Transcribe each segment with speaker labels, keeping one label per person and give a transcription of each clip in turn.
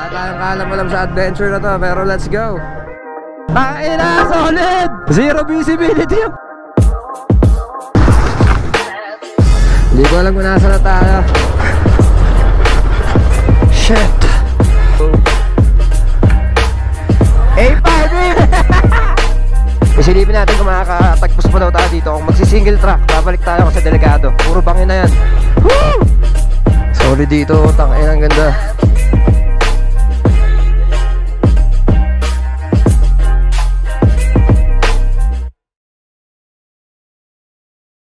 Speaker 1: Wala tayong kaalam-alam sa adventure na to, pero let's go. Ay na, solid! Zero visibility. Hindi ko alam kung nasa na tayo. Shit. A5 Isilipin natin kung makakatagpos pa daw tayo dito. Kung magsi-single track, babalik tayo kasi delikado. Puro bangin na yan. Woo! Solid dito, tangin, ang ganda.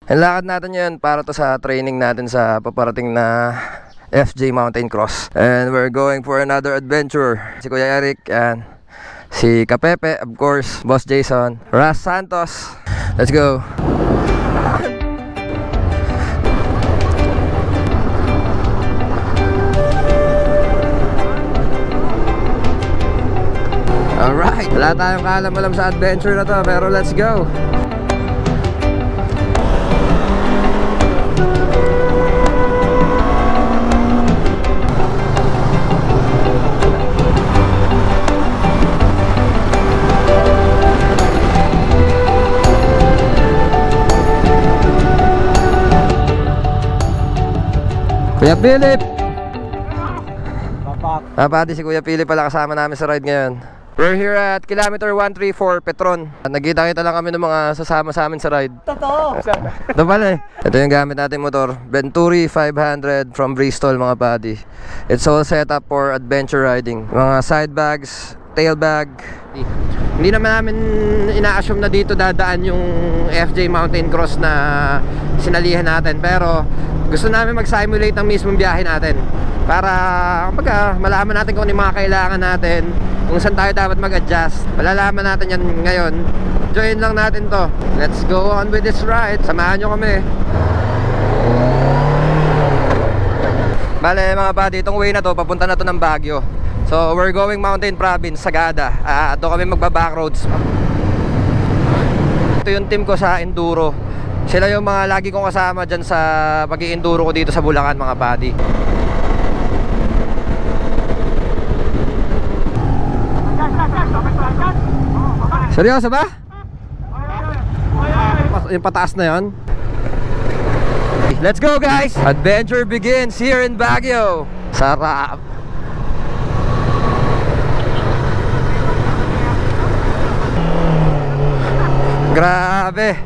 Speaker 1: Ang lakad natin yan para to sa training natin sa paparating na FJ Mountain Cross. And we're going for another adventure. Si Kuya Eric and si Kapepe, of course, Boss Jason, Ras Santos. Let's go. Alright, wala tayong kaalam-alam sa adventure na to, pero let's go. Kuya Philip! Pati si Kuya Philip pala kasama namin sa ride ngayon. We're here at kilometer 134 Petron. Nagkita-kita lang kami ng mga sasama sa amin sa ride. Totoo! Ito pala eh. Ito yung gamit natin motor, Venturi 500 from Bristol mga buddy. It's all set up for adventure riding. Mga side bags, tail bag. Hindi naman namin ina-assume na dito dadaan yung FJ Mountain Cross na sinalihan natin, pero gusto namin mag-simulate ng mismong biyahe natin para kumbaga malaman natin kung ano yung mga kailangan natin, kung saan tayo dapat mag-adjust. Malalaman natin yan ngayon. Join lang natin to. Let's go on with this ride. Samahan nyo kami. Bale mga buddy, itong way na to papunta na to ng Baguio. So we're going Mountain Province, Sagada. Doon kami magba-backroads. Ito yung team ko sa enduro. Sila yung mga lagi kong kasama dyan sa pag-i-enduro ko dito sa Bulacan mga buddy. Seryoso ba? Yung pataas na yun. Let's go guys! Adventure begins here in Baguio. Sarap! Grabe!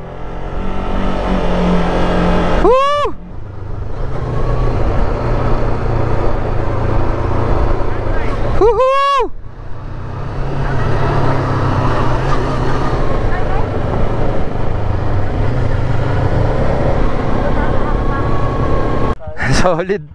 Speaker 1: Woo! Woohoo! Solid.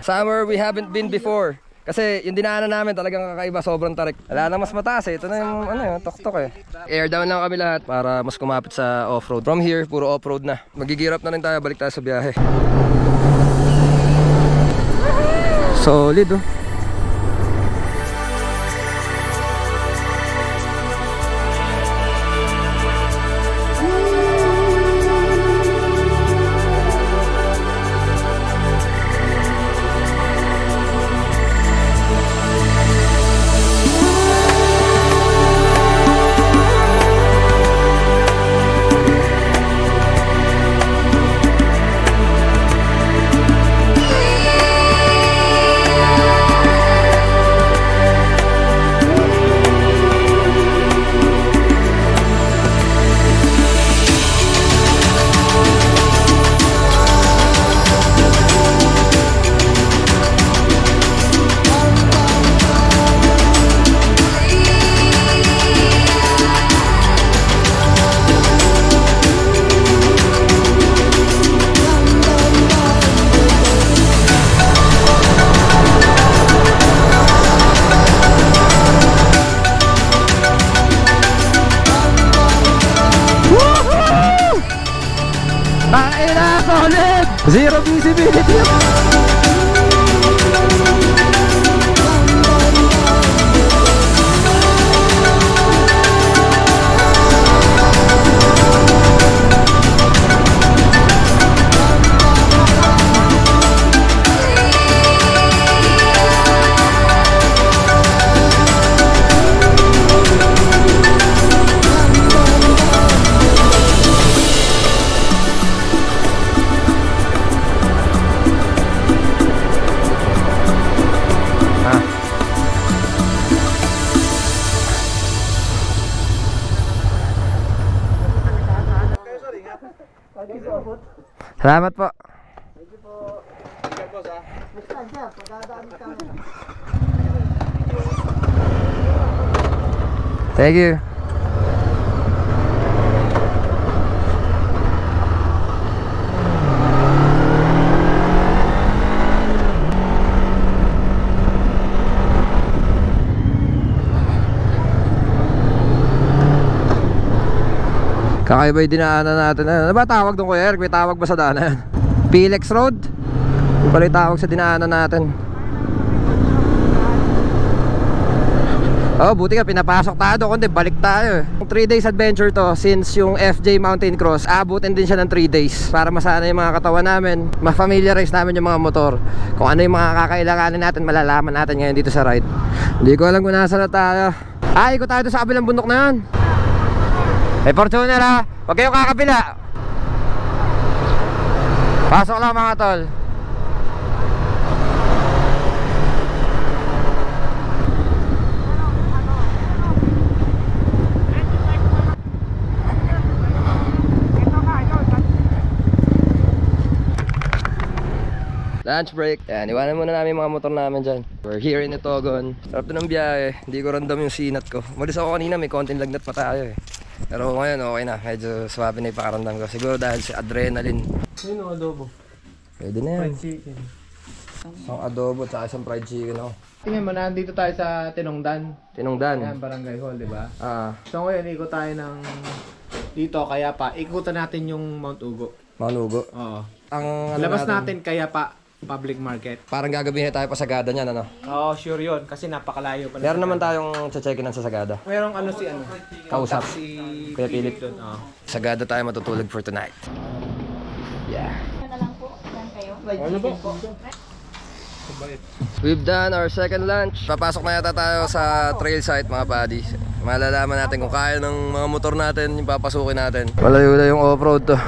Speaker 1: Somewhere we haven't been before. Kasi yung dinaanan namin talagang kakaiba, sobrang tarik. Wala na mas mataas eh. Ito na yung ano, tok-tok eh. Air down lang kami lahat para mas kumapit sa off-road. From here, puro off-road na. Magigirap na rin tayo, balik tayo sa biyahe. Solid oh. Salamat po.
Speaker 2: Thank you po. Thank you po sa. Basta sir, pagdadaan ka.
Speaker 1: Thank you. Kakaiba yung dinaanan natin. Ano ba tawag doon, Kuya Eric? May tawag ba sa daanan? Pilex Road? Yung pala yung tawag sa dinaanan natin. Oh, buti ka pinapasok tayo, kundi balik tayo. 3 days adventure to, since yung FJ Mountain Cross, abutin din siya ng 3 days para masana yung mga katawan namin, ma-familiarize namin yung mga motor. Kung ano yung mga kakailanganin natin, malalaman natin ngayon dito sa ride. Hindi ko alam kung nasa na tayo. Ay, ikot tayo sa kabilang bundok na yun. Hey Fortuner ha, huwag kayong kakabila. Pasok lang mga tol. Lunch break. Yan, iwanan muna namin yung mga motor namin dyan. We're here in Itogon. Sarap na ng biyahe. Hindi ko random yung sinat ko. Malis ako kanina, may konting lagnat pa tayo eh. Pero ngayon okay na. Medyo swabe na yung pakaramdam ko. Siguro dahil sa adrenaline.
Speaker 2: Yun o, adobo.
Speaker 1: Pwede na yan.
Speaker 2: Fried chicken.
Speaker 1: Isang adobo at isang fried chicken ako.
Speaker 2: Tingnan mo, nandito tayo sa Tinongdan.
Speaker 1: Tinongdan.
Speaker 2: Yan, Barangay Hall, di ba?
Speaker 1: So
Speaker 2: ngayon, ikot tayo ng dito, Kayapa. Ikutan natin yung Mount Ugo.
Speaker 1: Manugo.
Speaker 2: Oo.
Speaker 1: Ang ano
Speaker 2: Labas natin Kayapa Public Market.
Speaker 1: Parang gagabihin tayo pa Sagada niyan, ano?
Speaker 2: Oo, sure yun. Kasi napakalayo pa.
Speaker 1: Meron naman tayong checkin sa Sagada.
Speaker 2: Merong ano si ano?
Speaker 1: Kausap.
Speaker 2: Si
Speaker 1: Kuya Philip.
Speaker 2: doon. Oo.
Speaker 1: Sagada tayo matutulog for tonight. Yeah.
Speaker 3: Ano lang po, yan kayo.
Speaker 2: Ano ba?
Speaker 1: We've done our second lunch. Papasok na yata tayo sa trail site mga buddy. Malalaman natin kung kaya ng mga motor natin yung papasukin natin. Malayo na yung off-road to.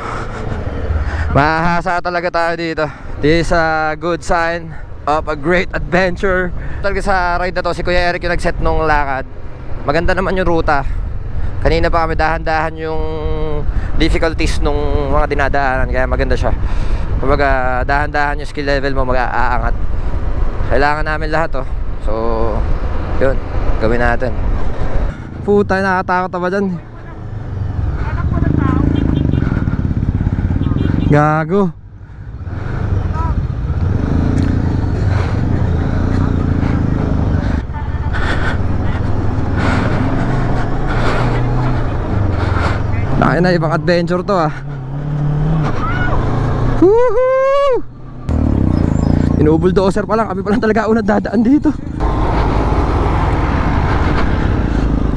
Speaker 1: Mahahasa talaga tayo dito. This is a good sign of a great adventure. Talaga sa ride na to, si Kuya Eric yung nag-set nung lakad. Maganda naman yung ruta. Kanina pa kami dahan-dahan yung difficulties nung mga dinadaanan. Kaya maganda siya. Kumbaga dahan-dahan yung skill level mo mag-aangat. Kailangan namin lahat oh. So yun, gawin natin. Puta, nakakatakot ba dyan? Gago. Tayo na, ibang adventure to ah. Woohoo! Inubulldozer pa lang, kami pa lang talaga unang dadaan dito.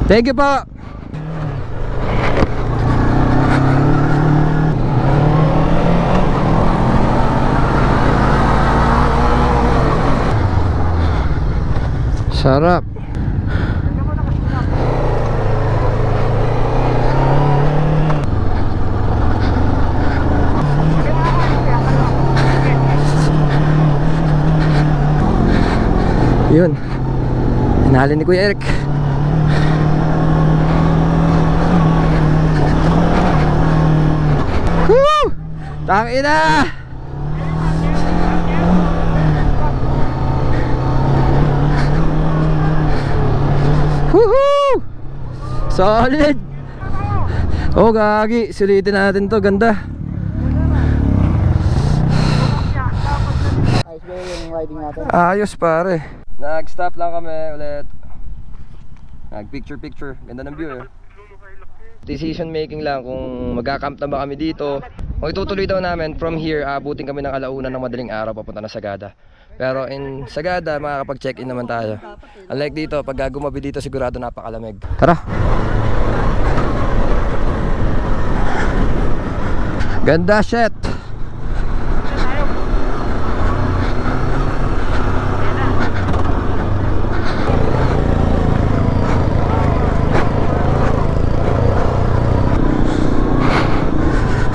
Speaker 1: Thank you po. Sarap. Yun, hinalin ni Kuya Eric. Woo! Tangina! Woohoo! Solid! Oh gagi, sulitin natin to, ganda.
Speaker 2: Ayos ba yung riding natin?
Speaker 1: Ayos pare. Nag-stop lang kami ulit. Nag-picture-picture. Ganda ng view eh. Decision making lang kung magka-camp na ba kami dito. Kung itutuloy daw namin from here, abutin kami ng alauna ng madaling araw papunta na Sagada. Pero in Sagada, makakapag-check-in naman tayo. Unlike dito, pag gumabi dito sigurado napakalamig. Tara! Ganda shit!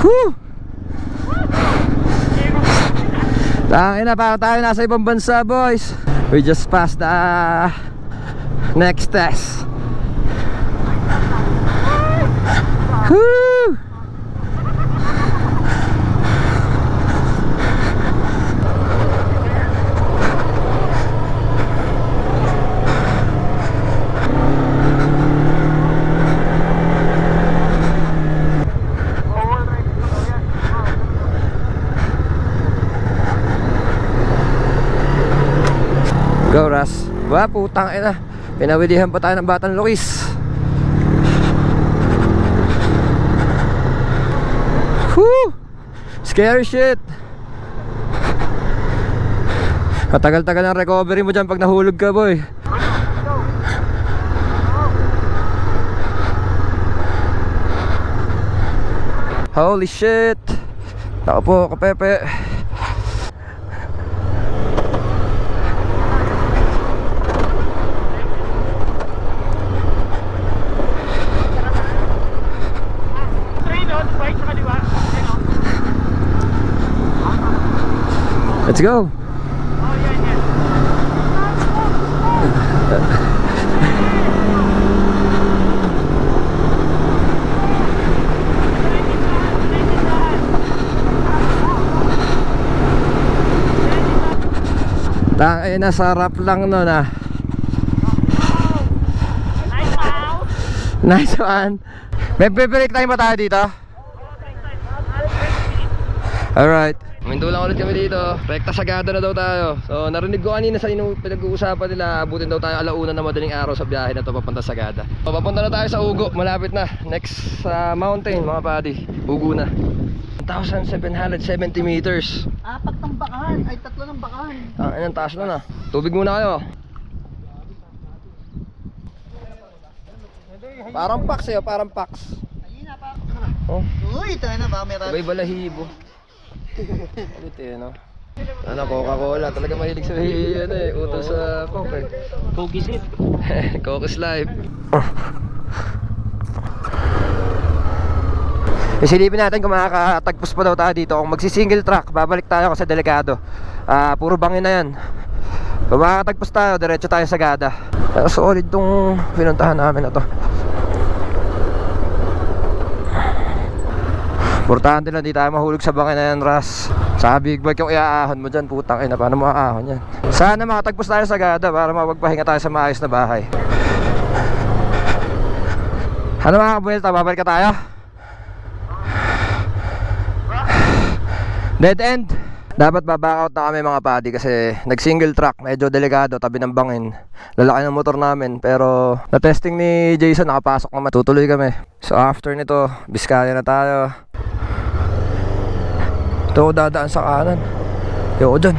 Speaker 1: Whew! Tangina, parang tayo nasa ibang bansa, boys. We just passed the next test. Whew! Go, Ras. Wah, putang ina. Pinawidihan pa tayo ng Batang Luis. Whew! Scary shit. Matagal-tagal ang recovery mo dyan pag nahulog ka, boy. Holy shit. Ako po, kapepe. Let's go. Ay, nasarap lang nun ah. Nice one. May break time ba tayo dito? Alright. Minto lang ulit kami dito. Rekta Sagada na daw tayo. So narinig ko kanina sa pinag-uusapan nila, abutin daw tayo alauna na madaling araw sa biyahe na to papunta Sagada. So papunta na tayo sa Ugo. Malapit na. Next mountain mga buddy. Ugo na. 1,770 meters.
Speaker 3: Apat ng bakan, ay 3 ng bakan.
Speaker 1: Anong taas na na. Tubig muna kayo. Parang paks eh, parang paks.
Speaker 3: Ayun na pa.
Speaker 1: Oh,
Speaker 3: Uy, ito na ba? Meron.
Speaker 1: sabay balahibo. Ulit eh, no? Ano, Coca-Cola. Talaga mahilig sa ano eh, utos sa Coke eh.
Speaker 3: Coke is it?
Speaker 1: Coke is life. Isilipin natin kung makakatagpos pa daw tayo dito. Kung magsi-single track, babalik tayo kasi delikado. Puro bangin na yan. Kung makakatagpos tayo, diretso tayo sa Sagada. Pero solid tong pinuntahan namin na to. Importante lang di tayo mahulog sa bangin na yan, Ras. Sa big bike yung iaahon mo dyan, putang ina, paano mo aahon yan? Sana makatagpos tayo sa Sagada para mapagpahinga tayo sa maayos na bahay. Ano mga kabuelta, babalik ka tayo? Dead end. Dapat baback out na kami mga buddy kasi nag-single track, medyo delikado, tabi ng bangin. Lalaki ng motor namin pero na-testing ni Jason, nakapasok naman. Tutuloy kami. So after nito, Biskaya na tayo. Ito dadaan sa kanan. Yo, dyan.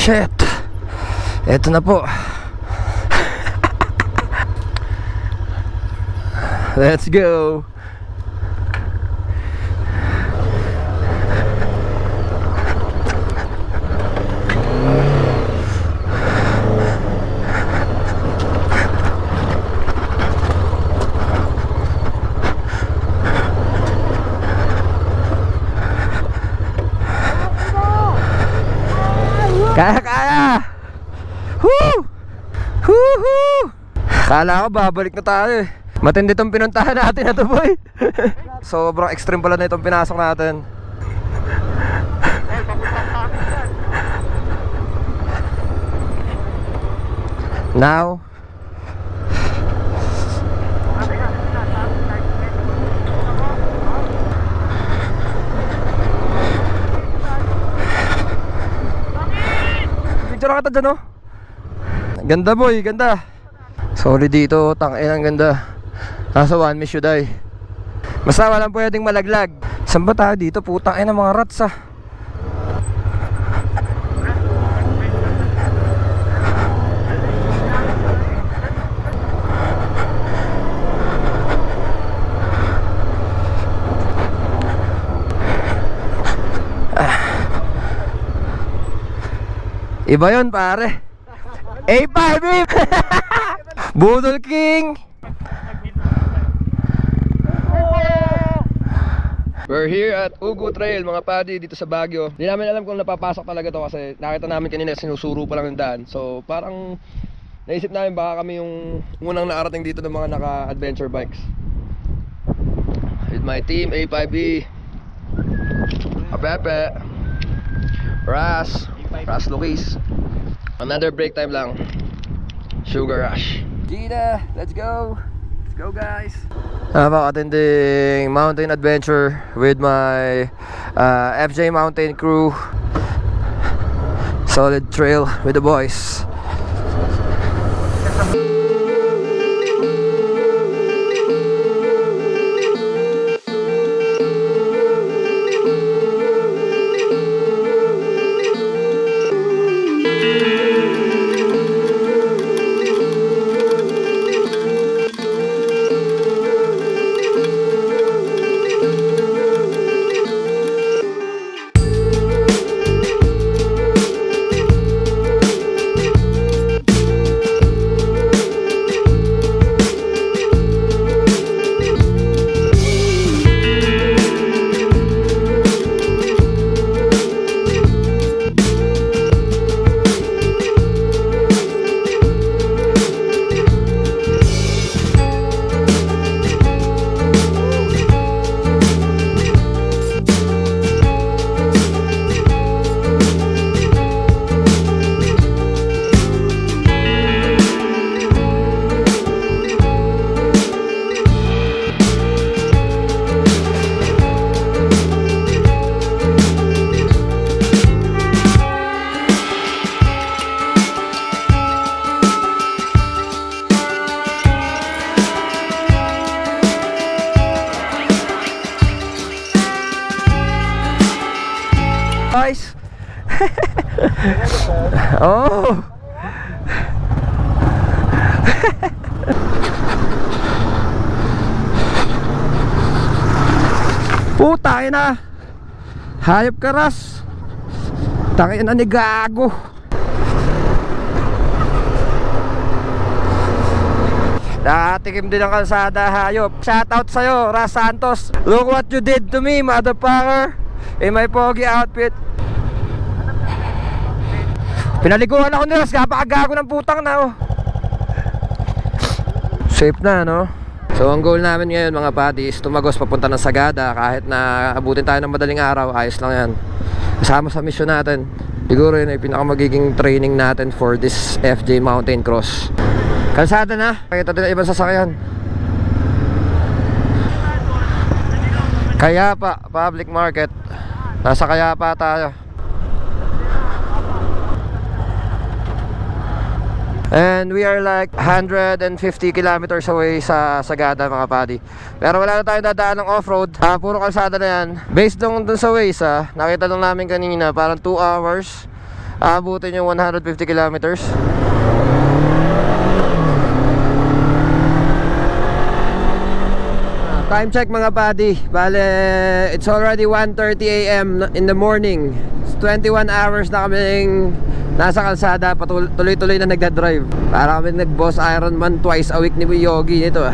Speaker 1: Shit. Eto na po. Let's go. Kaya! Woo! Woohoo! Kala ko babalik na tayo eh. Matindi itong pinuntahan natin na to, boy. Sobrang extreme pala na itong pinasok natin. Now picture ka dyan, no? Ganda, boy, ganda. Solid dito, tangin, ang ganda. Nasa one miss you die. Basta walang pwedeng malaglag. Saan ba tayo dito? Putang ina, mga rats ah. Iba yun, pare. A5 Budol King. We're here at Ugo Trail mga padi dito sa Baguio. Hindi namin alam kung napapasok talaga to kasi nakita namin kanina sinusuro pa lang yung daan. So parang naisip namin baka kami yung unang nakarating dito ng mga naka-adventure bikes. With my team A5B, Apepe, Ras Luis. Another break time lang. Sugar Rush. Gina, let's go. Let's go, guys. Napakatinding mountain adventure with my FJ Mountain crew. Solid trail with the boys. Guys. Oh. Puta na. Hayop ka, Ras. Tangin na ni gago. Nakatikim din ang kalsada, hayop. Shoutout sa'yo, Ras Santos. Look what you did to me, motherfucker. In my pogi outfit. Pinaliguan ako ni Ras, kapakagago ng putang na, oh. Safe na, no? So ang goal namin ngayon, mga buddy, is tumagos papunta ng Sagada. Kahit na abutin tayo ng madaling araw, ayos lang yan. Kasama sa mission natin. Siguro yun ay pinakamagiging training natin for this FJ Mountain Cross. Kalsada na, pakita din ang ibang sasakyan. Kayapa, public market. Nasa Kayapa tayo. And we are like 150 kilometers away sa Sagada, mga buddy. Pero wala na tayong dadaan ng off-road. Puro kalsada na yan. Based dun sa Waze, nakita lang namin kanina, parang 2 hours abutin yung 150 kilometers. Time check, mga buddy. Bale, it's already 1:30 AM in the morning. It's 21 hours na kaming nasa kalsada, tuloy-tuloy na nagdadrive. Para kami nag-boss Ironman twice a week ni Yogi nito.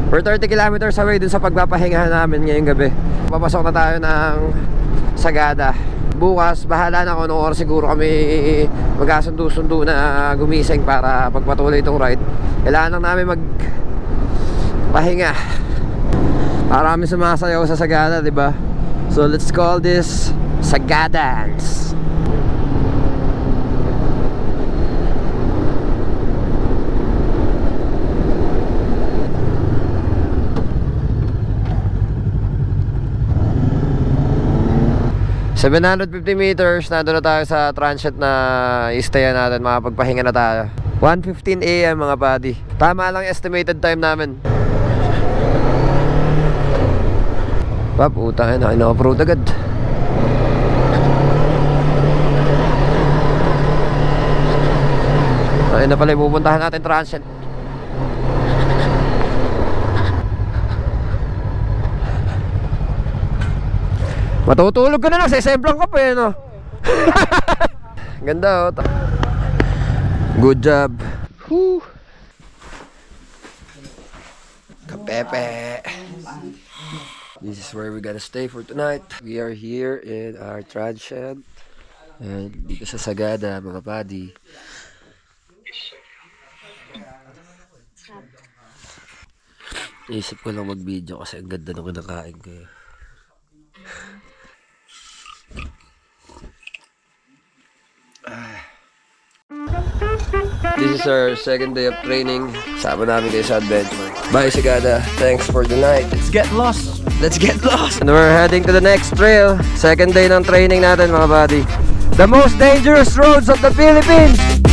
Speaker 1: We're 30 kilometers away dun sa pagpapahingahan namin ngayong gabi. Papasok na tayo ng Sagada. Bukas, bahala na kung anong oras siguro kami magkasundo-sundo na gumising para pagpatuloy itong ride. Kailangan lang namin magpahinga para kami sumasayaw sa Sagada, diba? So let's call this Sagadans. $750 meters, nandun na tayo sa transit na i-stayan natin, makapagpahinga na tayo. 1:15 AM, mga buddy. Tama lang estimated time namin. Pap, utang na, ino-off-road agad. Ayun na pala yung pupuntahan natin transit. Matutulog ka na lang, sesemplang ka pa eh, no? Ganda, oh. Good job. Whew. Kapepe. This is where we gotta stay for tonight. We are here in our trad shed. And dito sa Sagada, mga buddy. Isip ko lang mag-video kasi ang ganda nung kinakain ko. This is is our second day of training. Sama namin kayo sa adventure. Bye, Sagada. Thanks for the night.
Speaker 2: Let's get lost!
Speaker 1: Let's get lost! And we're heading to the next trail. Second day ng training natin, mga buddy. The most dangerous roads of the Philippines!